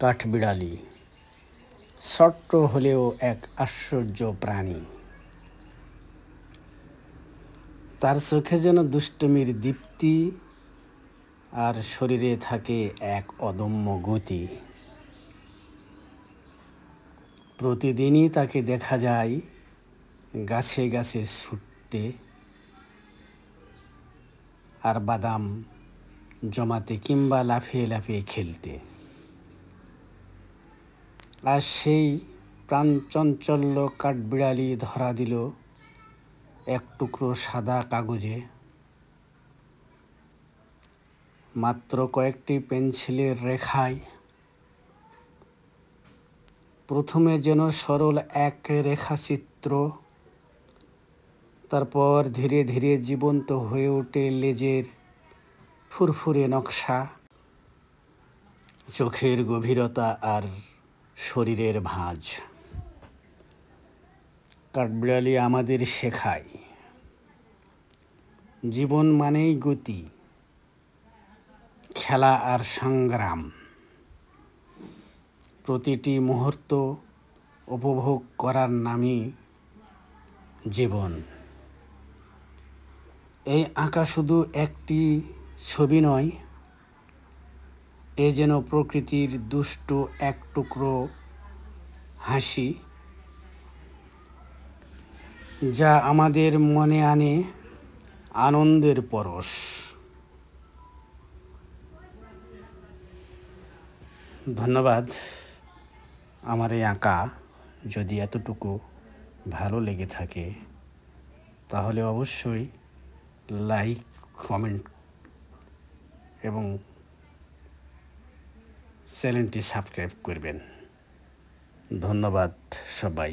কাঠবিড়ালি ছোট্ট হলেও এক আশ্চর্য প্রাণী। তার চোখে যেন দুষ্টুমির দীপ্তি, আর শরীরে থাকে এক অদম্য গতি। প্রতিদিনই তাকে দেখা যায় গাছে গাছে ছুটতে, আর বাদাম জমাতে কিংবা লাফিয়ে লাফিয়ে খেলতে। আর সেই প্রাণচঞ্চল্য কাঠবিড়ালি ধরা দিল এক টুকরো সাদা কাগজে। মাত্র কয়েকটি পেন্সিলের রেখায়। প্রথমে যেন সরল এক রেখাচিত্র, তারপর ধীরে ধীরে জীবন্ত হয়ে ওঠে লেজের ফুরফুরে নকশা, চোখের গভীরতা আর শরীরের ভাঁজ। কাঠবিড়ালি আমাদের শেখায়, জীবন মানেই গতি, খেলা আর সংগ্রাম। প্রতিটি মুহূর্ত উপভোগ করার নামই জীবন। এই আঁকা শুধু একটি ছবি নয়, এ যেন প্রকৃতির দুষ্টু এক টুকরো হাসি, যা আমাদের মনে আনে আনন্দের পরশ। ধন্যবাদ। আমার এই আঁকা যদি এতটুকু ভালো লেগে থাকে, তাহলে অবশ্যই লাইক, কমেন্ট এবং চ্যানেলটি সাবস্ক্রাইব করবেন। ধন্যবাদ সবাই।